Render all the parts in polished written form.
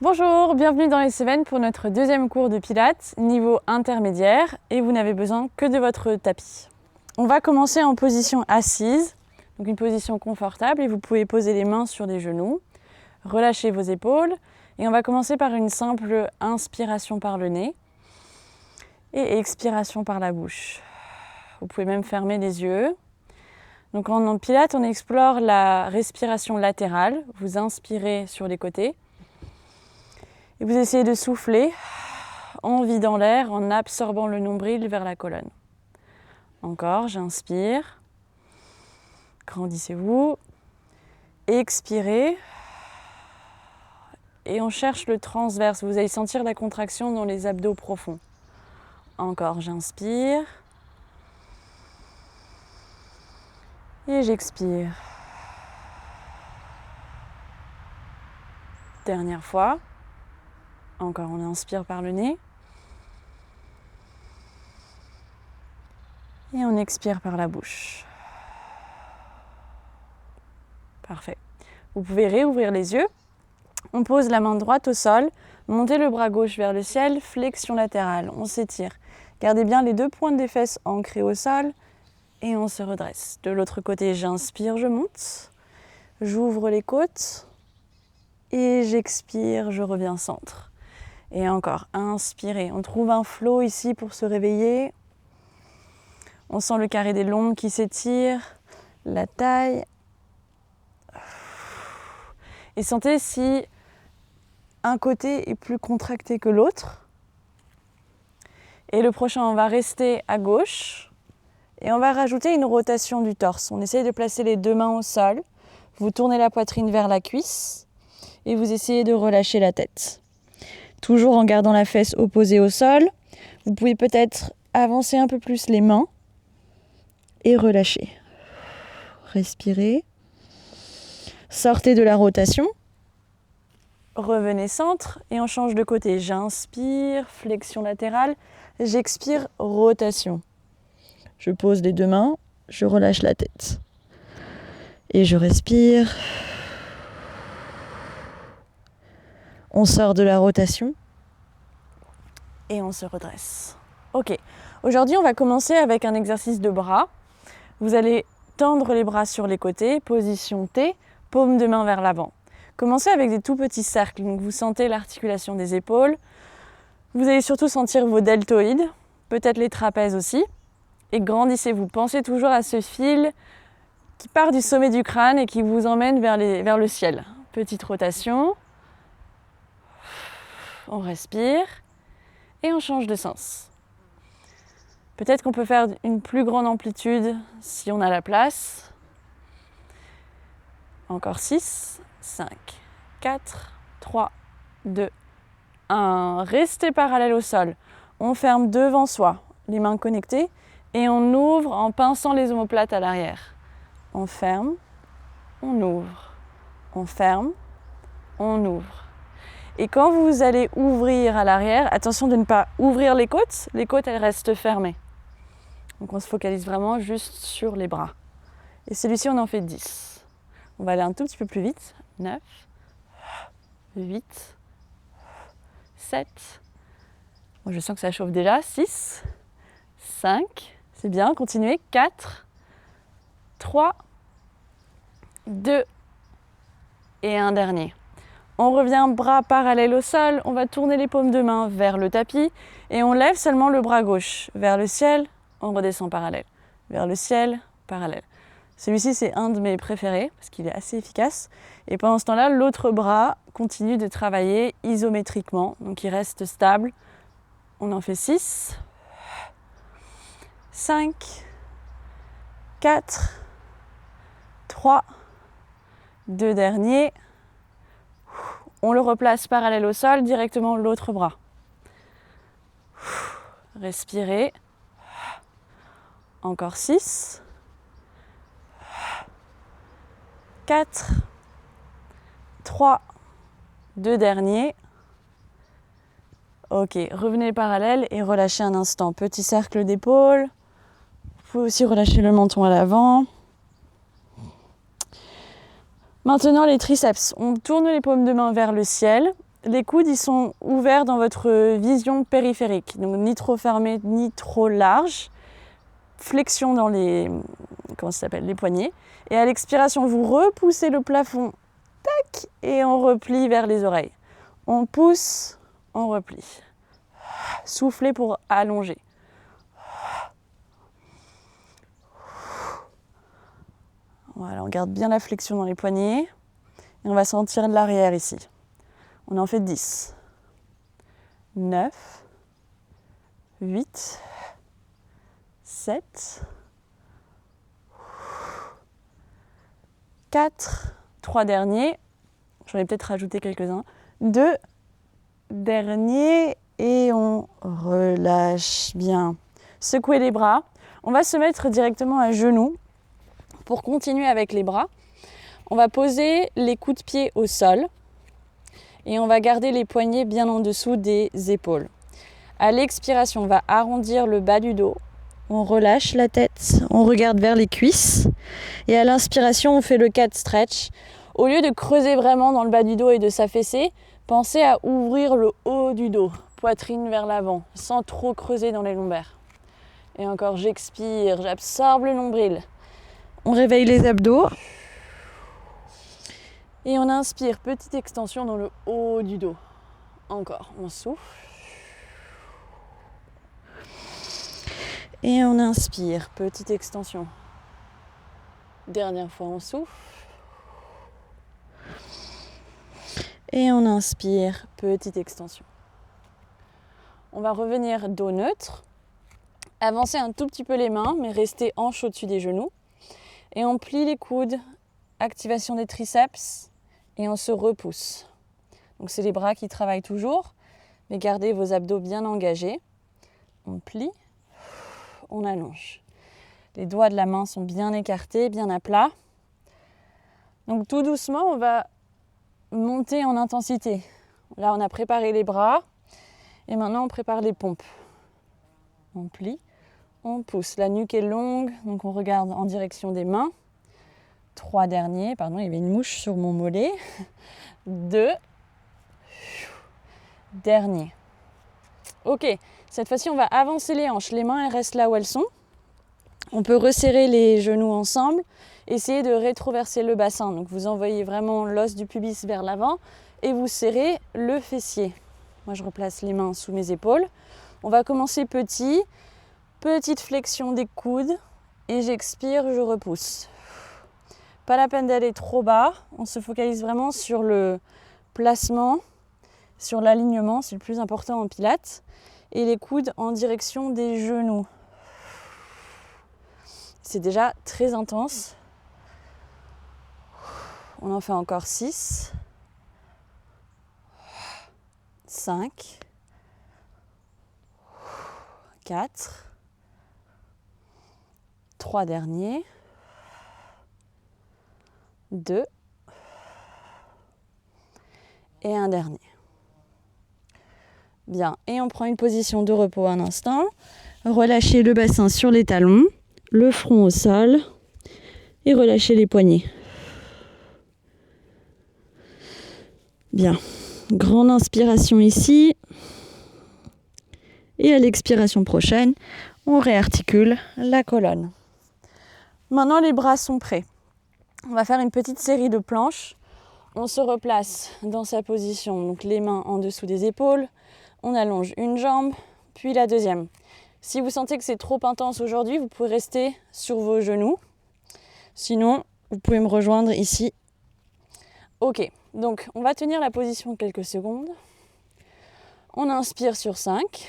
Bonjour, bienvenue dans les Cévennes pour notre deuxième cours de Pilates, niveau intermédiaire, et vous n'avez besoin que de votre tapis. On va commencer en position assise, donc une position confortable, et vous pouvez poser les mains sur les genoux, relâcher vos épaules, et on va commencer par une simple inspiration par le nez et expiration par la bouche. Vous pouvez même fermer les yeux. Donc en Pilates, on explore la respiration latérale, vous inspirez sur les côtés, et vous essayez de souffler en vidant l'air, en absorbant le nombril vers la colonne. Encore, j'inspire. Grandissez-vous. Expirez. Et on cherche le transverse. Vous allez sentir la contraction dans les abdos profonds. Encore, j'inspire. Et j'expire. Dernière fois. Encore, on inspire par le nez. Et on expire par la bouche. Parfait. Vous pouvez réouvrir les yeux. On pose la main droite au sol, montez le bras gauche vers le ciel, flexion latérale, on s'étire. Gardez bien les deux pointes des fesses ancrées au sol et on se redresse. De l'autre côté, j'inspire, je monte. J'ouvre les côtes et j'expire, je reviens centre. Et encore, inspirez. On trouve un flow ici pour se réveiller. On sent le carré des lombes qui s'étire, la taille. Et sentez si un côté est plus contracté que l'autre. Et le prochain, on va rester à gauche. Et on va rajouter une rotation du torse. On essaye de placer les deux mains au sol. Vous tournez la poitrine vers la cuisse. Et vous essayez de relâcher la tête. Toujours en gardant la fesse opposée au sol. Vous pouvez peut-être avancer un peu plus les mains. Et relâcher. Respirez. Sortez de la rotation. Revenez centre et on change de côté. J'inspire, flexion latérale. J'expire, rotation. Je pose les deux mains, je relâche la tête. Et je respire. On sort de la rotation. Et on se redresse. Ok. Aujourd'hui, on va commencer avec un exercice de bras. Vous allez tendre les bras sur les côtés, position T, paume de main vers l'avant. Commencez avec des tout petits cercles, donc vous sentez l'articulation des épaules. Vous allez surtout sentir vos deltoïdes, peut-être les trapèzes aussi. Et grandissez-vous. Pensez toujours à ce fil qui part du sommet du crâne et qui vous emmène vers le ciel. Petite rotation. On respire et on change de sens. Peut-être qu'on peut faire une plus grande amplitude si on a la place. Encore 6, 5, 4, 3, 2, 1. Restez parallèle au sol. On ferme devant soi, les mains connectées, et on ouvre en pinçant les omoplates à l'arrière. On ferme, on ouvre. On ferme, on ouvre. Et quand vous allez ouvrir à l'arrière, attention de ne pas ouvrir les côtes elles restent fermées. Donc on se focalise vraiment juste sur les bras. Et celui-ci, on en fait 10. On va aller un tout petit peu plus vite. 9, 8, 7. Bon, je sens que ça chauffe déjà. 6, 5, c'est bien, continuez. 4, 3, 2 et un dernier. On revient bras parallèles au sol, on va tourner les paumes de main vers le tapis et on lève seulement le bras gauche vers le ciel, on redescend parallèle. Vers le ciel, parallèle. Celui-ci, c'est un de mes préférés parce qu'il est assez efficace. Et pendant ce temps-là, l'autre bras continue de travailler isométriquement, donc il reste stable. On en fait 6, 5, 4, 3, 2 derniers. On le replace parallèle au sol, directement l'autre bras. Respirez. Encore 6, 4, 3, 2 derniers. Ok, revenez parallèle et relâchez un instant. Petit cercle d'épaule. Vous pouvez aussi relâcher le menton à l'avant. Maintenant les triceps. On tourne les paumes de main vers le ciel les coudes ils sont ouverts dans votre vision périphérique, donc ni trop fermés ni trop larges. Flexion dans les, les poignets. Et à l'expiration, vous repoussez le plafond, tac, et on replie vers les oreilles. On pousse, on replie. Soufflez pour allonger. Voilà, on garde bien la flexion dans les poignets. Et on va sentir de l'arrière ici. On en fait 10, 9, 8, 7, 4, 3 derniers, j'en ai peut-être rajouté quelques-uns, 2 derniers et on relâche bien. Secouez les bras, on va se mettre directement à genoux pour continuer avec les bras. On va poser les coups de pied au sol et on va garder les poignets bien en dessous des épaules. À l'expiration, on va arrondir le bas du dos. On relâche la tête, on regarde vers les cuisses. Et à l'inspiration, on fait le cat stretch. Au lieu de creuser vraiment dans le bas du dos et de s'affaisser, pensez à ouvrir le haut du dos, poitrine vers l'avant, sans trop creuser dans les lombaires. Et encore, j'expire, j'absorbe le nombril. On réveille les abdos. Et on inspire, petite extension dans le haut du dos. Encore, on souffle. Et on inspire, petite extension. Dernière fois, on souffle. Et on inspire, petite extension. On va revenir dos neutre. Avancer un tout petit peu les mains, mais rester hanche au-dessus des genoux. Et on plie les coudes, activation des triceps, et on se repousse. Donc c'est les bras qui travaillent toujours, mais gardez vos abdos bien engagés. On plie. On allonge. Les doigts de la main sont bien écartés, bien à plat. Donc tout doucement, on va monter en intensité. Là, on a préparé les bras et maintenant on prépare les pompes. On plie, on pousse. La nuque est longue, donc on regarde en direction des mains. 3 derniers, pardon, il y avait une mouche sur mon mollet. 2 derniers. Ok, cette fois-ci, on va avancer les hanches. Les mains, elles restent là où elles sont. On peut resserrer les genoux ensemble, essayer de rétroverser le bassin. Donc vous envoyez vraiment l'os du pubis vers l'avant et vous serrez le fessier. Moi, je replace les mains sous mes épaules. On va commencer petit, petite flexion des coudes et j'expire, je repousse. Pas la peine d'aller trop bas. On se focalise vraiment sur le placement, sur l'alignement, c'est le plus important en pilates. Et les coudes en direction des genoux. C'est déjà très intense. On en fait encore 6, 5, 4, 3 derniers, 2 et un dernier. Bien, et on prend une position de repos un instant. Relâchez le bassin sur les talons, le front au sol et relâchez les poignets. Bien, grande inspiration ici. Et à l'expiration prochaine, on réarticule la colonne. Maintenant, les bras sont prêts. On va faire une petite série de planches. On se replace dans sa position, donc les mains en dessous des épaules. On allonge une jambe, puis la deuxième. Si vous sentez que c'est trop intense aujourd'hui, vous pouvez rester sur vos genoux. Sinon, vous pouvez me rejoindre ici. Ok, donc on va tenir la position quelques secondes. On inspire sur 5.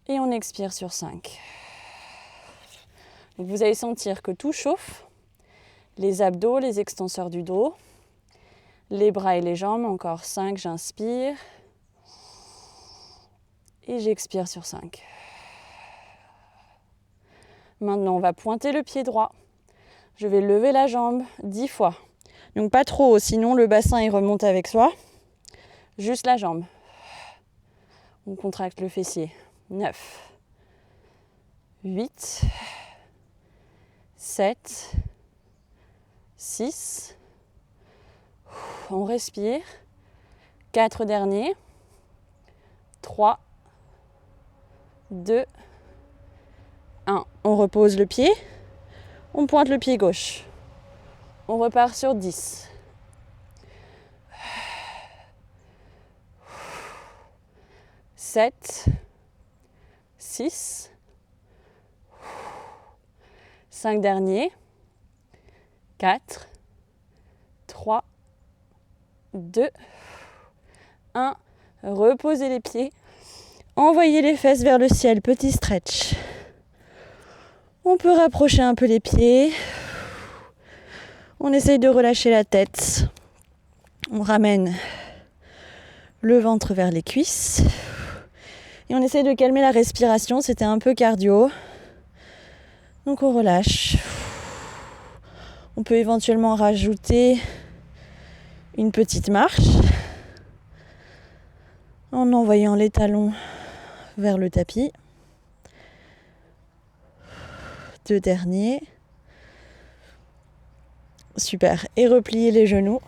Et on expire sur 5. Donc vous allez sentir que tout chauffe. Les abdos, les extenseurs du dos, les bras et les jambes. Encore 5, j'inspire. Et j'expire sur 5. Maintenant, on va pointer le pied droit. Je vais lever la jambe 10 fois. Donc pas trop haut, sinon le bassin il remonte avec soi. Juste la jambe. On contracte le fessier. 9, 8, 7, 6, On respire. 4 derniers. 3, 2, 1. On repose le pied. On pointe le pied gauche. On repart sur 10. 7, 6, 5 derniers, 4, 3, 2, 1. Reposez les pieds, envoyez les fesses vers le ciel, petit stretch. On peut rapprocher un peu les pieds, on essaye de relâcher la tête, on ramène le ventre vers les cuisses. Et on essaye de calmer la respiration, c'était un peu cardio. Donc on relâche. On peut éventuellement rajouter une petite marche en envoyant les talons vers le tapis. 2 derniers. Super. Et repliez les genoux.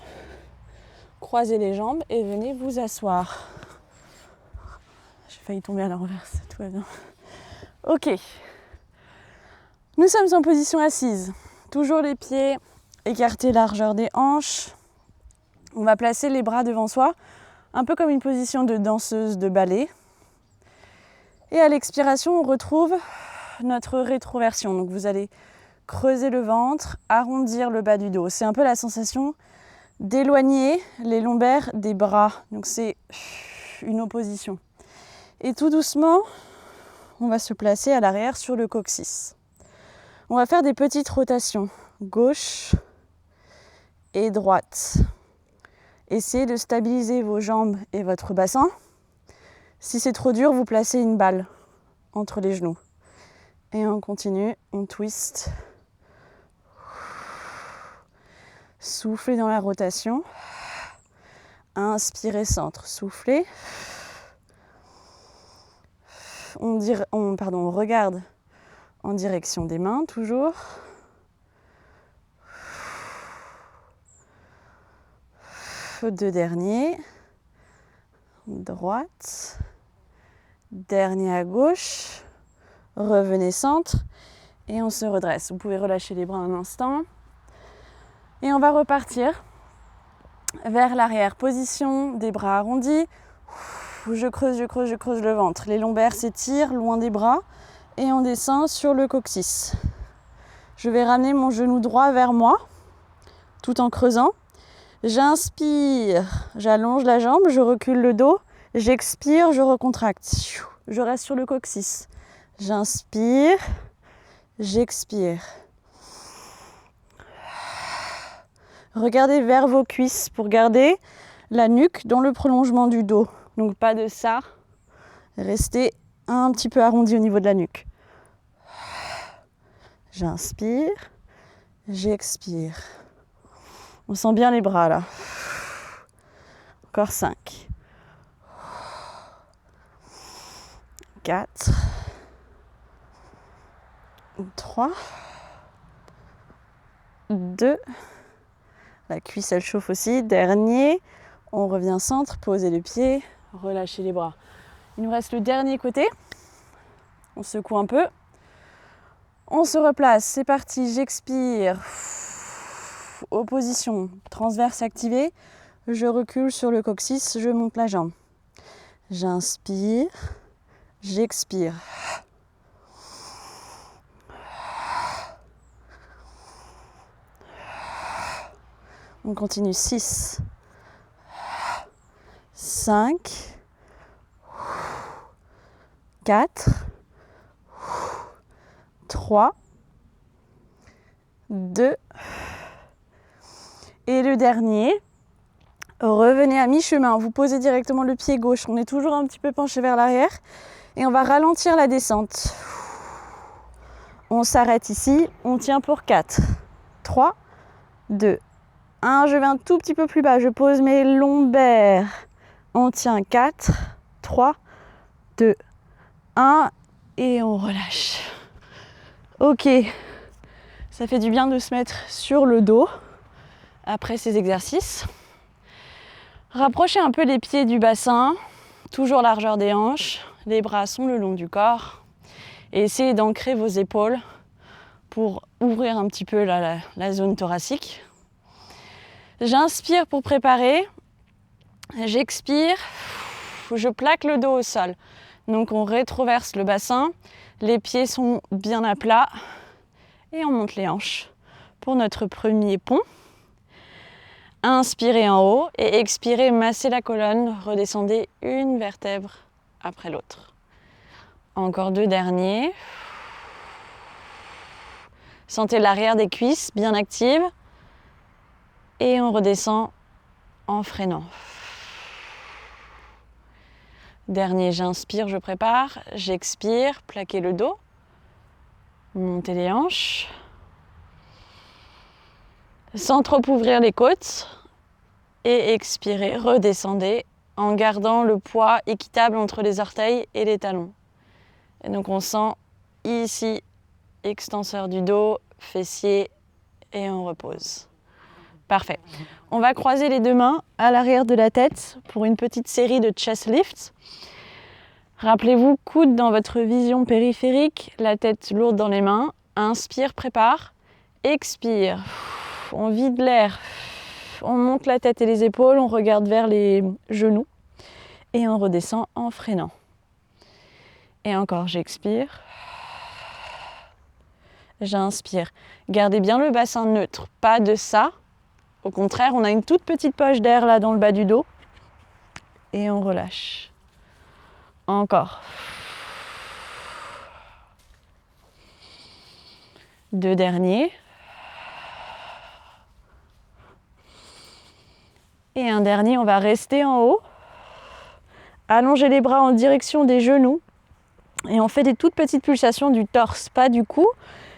Croisez les jambes et venez vous asseoir. J'ai failli tomber à l'envers, tout va bien. Ok. Nous sommes en position assise. Toujours les pieds écartés largeur des hanches. On va placer les bras devant soi, un peu comme une position de danseuse de ballet. Et à l'expiration, on retrouve notre rétroversion. Donc vous allez creuser le ventre, arrondir le bas du dos. C'est un peu la sensation d'éloigner les lombaires des bras. Donc c'est une opposition. Et tout doucement, on va se placer à l'arrière sur le coccyx. On va faire des petites rotations, gauche et droite. Essayez de stabiliser vos jambes et votre bassin. Si c'est trop dur, vous placez une balle entre les genoux. Et on continue, on twist. Soufflez dans la rotation. Inspirez, centre, soufflez. On regarde en direction des mains, toujours. Deux derniers. Droite. Dernier à gauche. Revenez centre. Et on se redresse. Vous pouvez relâcher les bras un instant. Et on va repartir vers l'arrière. Position des bras arrondis. Je creuse le ventre. Les lombaires s'étirent loin des bras et on descend sur le coccyx. Je vais ramener mon genou droit vers moi tout en creusant. J'inspire, j'allonge la jambe, je recule le dos. J'expire, je recontracte. Je reste sur le coccyx. J'inspire, j'expire. Regardez vers vos cuisses pour garder la nuque dans le prolongement du dos. Donc pas de ça, restez un petit peu arrondi au niveau de la nuque. J'inspire, j'expire. On sent bien les bras là. Encore 5. 4. 3. 2. La cuisse elle chauffe aussi. Dernier. On revient centre, posez les pieds. Relâchez les bras. Il nous reste le dernier côté. On secoue un peu. On se replace. C'est parti. J'expire. Opposition. Transverse activée. Je recule sur le coccyx. Je monte la jambe. J'inspire. J'expire. On continue. 6. 5, 4, 3, 2, et le dernier. Revenez à mi-chemin, vous posez directement le pied gauche, on est toujours un petit peu penché vers l'arrière et on va ralentir la descente. On s'arrête ici, on tient pour 4, 3, 2, 1, je vais un tout petit peu plus bas, je pose mes lombaires. On tient 4, 3, 2, 1 et on relâche. Ok, ça fait du bien de se mettre sur le dos après ces exercices. Rapprochez un peu les pieds du bassin, toujours largeur des hanches, les bras sont le long du corps. Et essayez d'ancrer vos épaules pour ouvrir un petit peu la zone thoracique. J'inspire pour préparer. J'expire. Je plaque le dos au sol. Donc on rétroverse le bassin. Les pieds sont bien à plat. Et on monte les hanches pour notre premier pont. Inspirez en haut et expirez, massez la colonne. Redescendez une vertèbre après l'autre. Encore 2 derniers. Sentez l'arrière des cuisses bien active. Et on redescend en freinant. Dernier, j'inspire, je prépare. J'expire, plaquez le dos. Montez les hanches. Sans trop ouvrir les côtes. Et expirez, redescendez en gardant le poids équitable entre les orteils et les talons. Et donc on sent ici, extenseur du dos, fessier et on repose. Parfait. On va croiser les 2 mains à l'arrière de la tête pour une petite série de chest lifts. Rappelez-vous, coude dans votre vision périphérique, la tête lourde dans les mains. Inspire, prépare. Expire. On vide l'air. On monte la tête et les épaules, on regarde vers les genoux et on redescend en freinant. Et encore, j'expire. J'inspire. Gardez bien le bassin neutre, pas de ça. Au contraire, on a une toute petite poche d'air là dans le bas du dos. Et on relâche. Encore. 2 derniers. Et un dernier, on va rester en haut. Allongez les bras en direction des genoux. Et on fait des toutes petites pulsations du torse, pas du cou.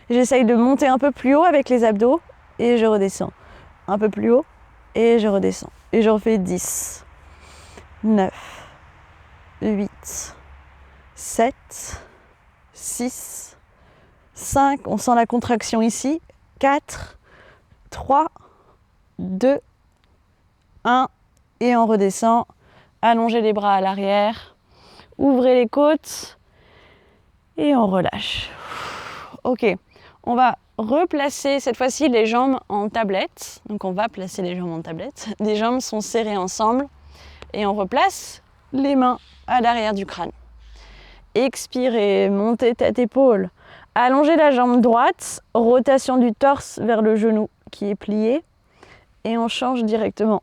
J'essaye de monter un peu plus haut avec les abdos et je redescends. Un peu plus haut et je redescends. Et j'en fais 10, 9, 8, 7, 6, 5. On sent la contraction ici. 4, 3, 2, 1. Et on redescend. Allongez les bras à l'arrière. Ouvrez les côtes. Et on relâche. Ok, on va replacer cette fois-ci les jambes en tablette. Donc on va placer les jambes en tablette. Les jambes sont serrées ensemble. Et on replace les mains à l'arrière du crâne. Expirez, montez tête-épaule. Allongez la jambe droite. Rotation du torse vers le genou qui est plié. Et on change directement.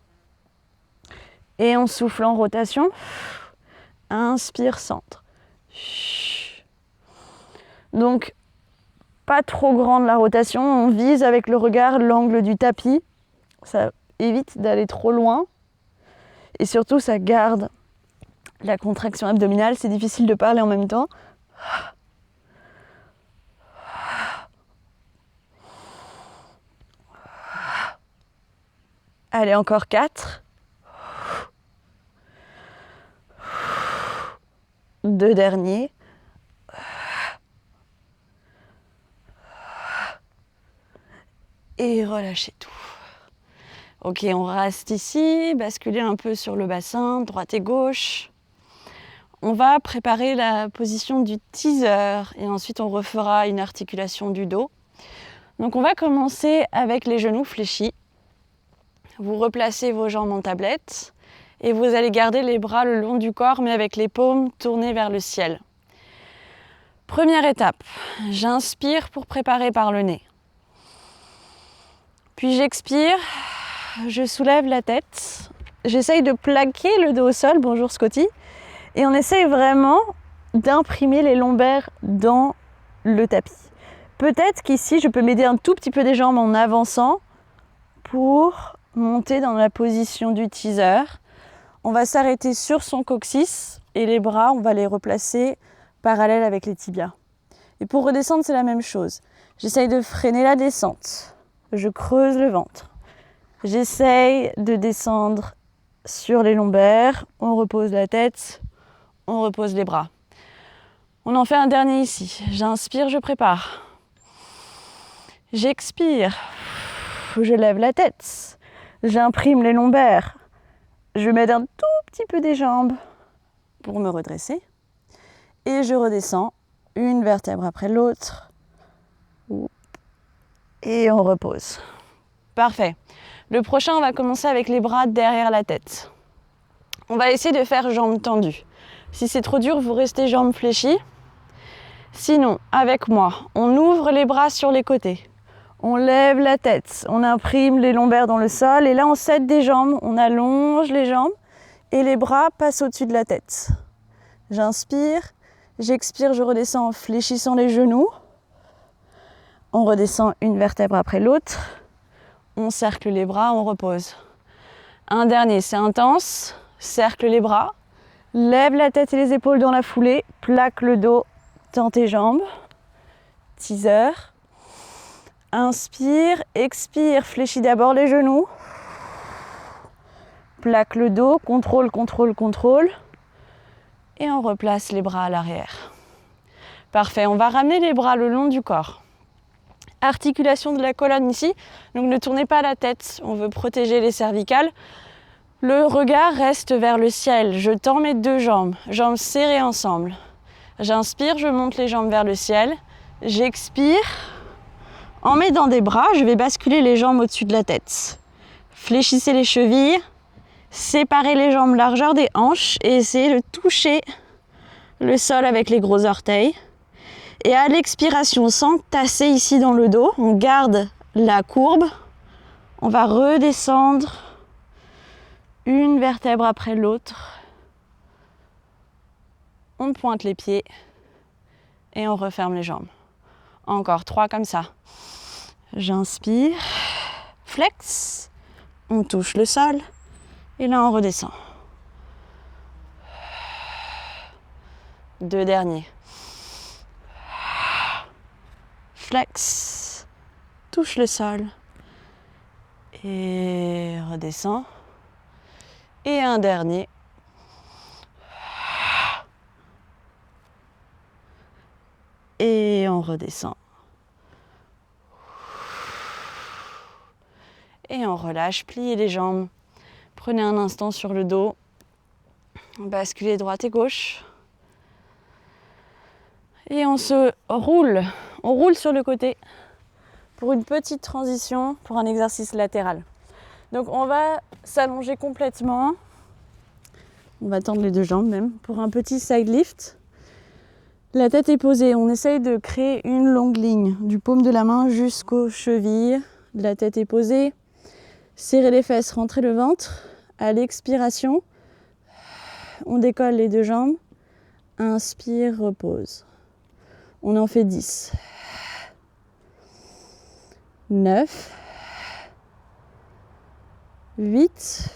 Et on souffle en rotation. Inspire, centre. Donc, pas trop grande la rotation, on vise avec le regard l'angle du tapis. Ça évite d'aller trop loin. Et surtout, ça garde la contraction abdominale. C'est difficile de parler en même temps. Allez, encore 4. 2 derniers. Et relâchez tout. Ok, on reste ici, basculez un peu sur le bassin, droite et gauche. On va préparer la position du teaser et ensuite on refera une articulation du dos. Donc on va commencer avec les genoux fléchis. Vous replacez vos jambes en tablette et vous allez garder les bras le long du corps mais avec les paumes tournées vers le ciel. Première étape, j'inspire pour préparer par le nez. Puis j'expire, je soulève la tête, j'essaye de plaquer le dos au sol, bonjour Scotty, et on essaye vraiment d'imprimer les lombaires dans le tapis. Peut-être qu'ici je peux m'aider un tout petit peu des jambes en avançant pour monter dans la position du teaser. On va s'arrêter sur son coccyx et les bras, on va les replacer parallèles avec les tibias. Et pour redescendre, c'est la même chose. J'essaye de freiner la descente. Je creuse le ventre. J'essaye de descendre sur les lombaires. On repose la tête. On repose les bras. On en fait un dernier ici. J'inspire, je prépare. J'expire. Je lève la tête. J'imprime les lombaires. Je m'aide un tout petit peu des jambes pour me redresser. Et je redescends une vertèbre après l'autre. Et on repose. Parfait. Le prochain, on va commencer avec les bras derrière la tête. On va essayer de faire jambes tendues. Si c'est trop dur, vous restez jambes fléchies. Sinon, avec moi, on ouvre les bras sur les côtés. On lève la tête, on imprime les lombaires dans le sol et là on s'aide des jambes, on allonge les jambes et les bras passent au-dessus de la tête. J'inspire, j'expire, je redescends en fléchissant les genoux. On redescend une vertèbre après l'autre. On cercle les bras, on repose. Un dernier, c'est intense. Cercle les bras, lève la tête et les épaules dans la foulée, plaque le dos, tends tes jambes. Teaser. Inspire, expire, fléchis d'abord les genoux. Plaque le dos, contrôle, contrôle, contrôle. Et on replace les bras à l'arrière. Parfait, on va ramener les bras le long du corps. Articulation de la colonne ici, donc ne tournez pas la tête, on veut protéger les cervicales. Le regard reste vers le ciel, je tends mes deux jambes serrées ensemble. J'inspire, je monte les jambes vers le ciel. J'expire. En m'aidant des bras, je vais basculer les jambes au-dessus de la tête. Fléchissez les chevilles, séparez les jambes largeur des hanches et essayez de toucher le sol avec les gros orteils. Et à l'expiration, sans tasser ici dans le dos, on garde la courbe. On va redescendre une vertèbre après l'autre. On pointe les pieds et on referme les jambes. Encore 3 comme ça. J'inspire, flex, on touche le sol et là on redescend. 2 derniers. Flex, touche le sol et redescend. Et un dernier. Et on redescend. Et on relâche, pliez les jambes. Prenez un instant sur le dos. Basculez droite et gauche. Et on se roule. On roule sur le côté pour une petite transition, pour un exercice latéral. Donc on va s'allonger complètement. On va tendre les deux jambes même pour un petit side lift. La tête est posée. On essaye de créer une longue ligne du paume de la main jusqu'aux chevilles. La tête est posée. Serrez les fesses, rentrez le ventre. À l'expiration, on décolle les deux jambes. Inspire, repose. On en fait 10. 9. 8.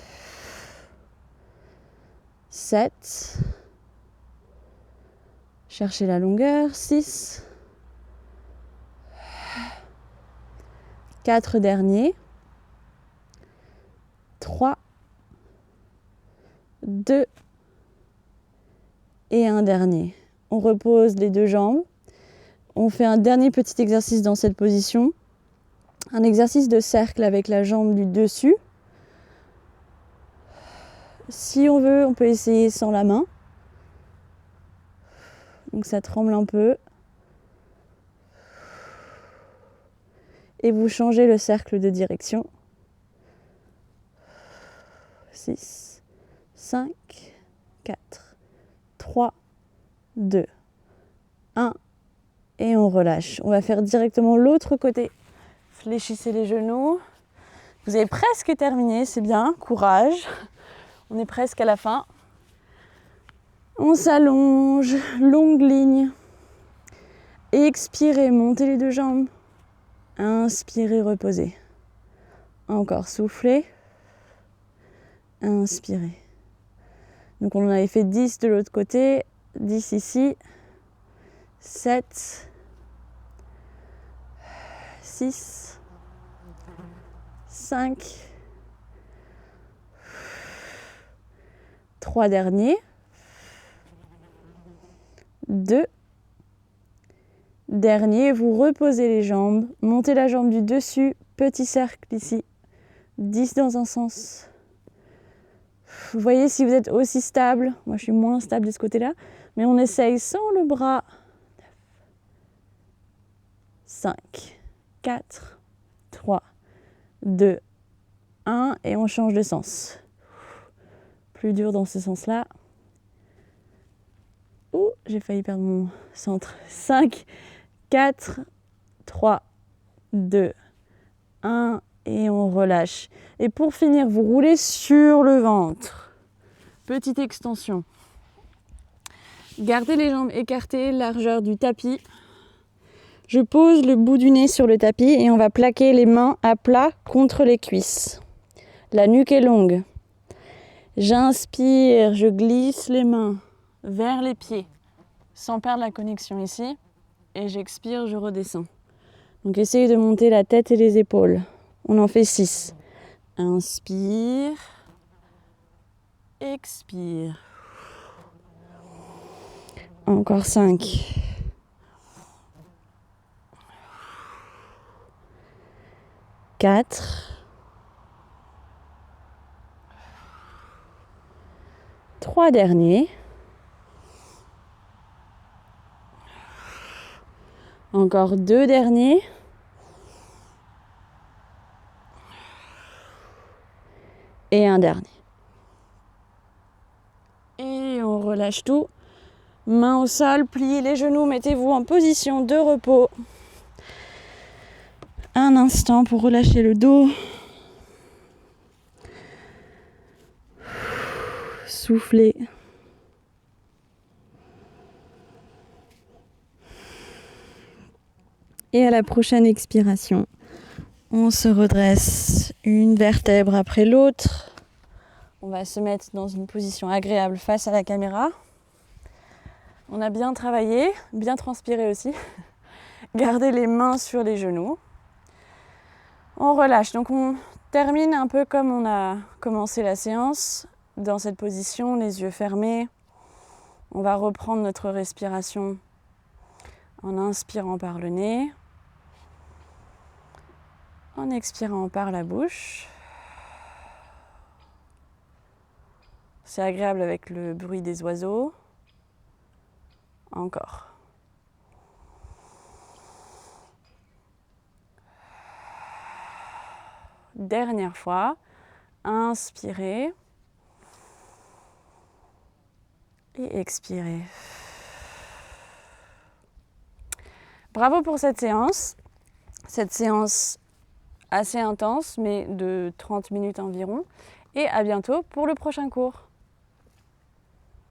7. Cherchez la longueur. 6. 4 derniers. 3. 2. Et un dernier. On repose les deux jambes. On fait un dernier petit exercice dans cette position. Un exercice de cercle avec la jambe du dessus. Si on veut, on peut essayer sans la main. Donc ça tremble un peu. Et vous changez le cercle de direction. 6, 5, 4, 3, 2, 1. Et on relâche. On va faire directement l'autre côté. Fléchissez les genoux. Vous avez presque terminé, c'est bien. Courage. On est presque à la fin. On s'allonge, longue ligne. Expirez, montez les deux jambes. Inspirez, reposez. Encore, soufflez. Inspirez. Donc on en avait fait 10 de l'autre côté, 10 ici. 7, 6, 5, 3 derniers, 2, dernier, vous reposez les jambes, montez la jambe du dessus, petit cercle ici, 10 dans un sens, Vous voyez si vous êtes aussi stable. Moi, je suis moins stable de ce côté-là. Mais on essaye sans le bras. 5, 4, 3, 2, 1. Et on change de sens. Plus dur dans ce sens-là. Ouh, j'ai failli perdre mon centre. 5, 4, 3, 2, 1. Et on relâche. Et pour finir, vous roulez sur le ventre. Petite extension. Gardez les jambes écartées, largeur du tapis. Je pose le bout du nez sur le tapis et on va plaquer les mains à plat contre les cuisses. La nuque est longue. J'inspire, je glisse les mains vers les pieds sans perdre la connexion ici. Et j'expire, je redescends. Donc essayez de monter la tête et les épaules. On en fait 6. Inspire. Expire. Encore 5. 4. 3 derniers. Encore 2 derniers. Et un dernier. Et on relâche tout. Main au sol, pliez les genoux, mettez-vous en position de repos. Un instant pour relâcher le dos. Soufflez. Et à la prochaine expiration, on se redresse une vertèbre après l'autre. On va se mettre dans une position agréable face à la caméra. On a bien travaillé, bien transpiré aussi. Gardez les mains sur les genoux. On relâche. Donc on termine un peu comme on a commencé la séance. Dans cette position, les yeux fermés. On va reprendre notre respiration en inspirant par le nez. En expirant par la bouche. C'est agréable avec le bruit des oiseaux. Encore. Dernière fois. Inspirez. Et expirez. Bravo pour cette séance. Cette séance assez intense, mais de 30 minutes environ. Et à bientôt pour le prochain cours.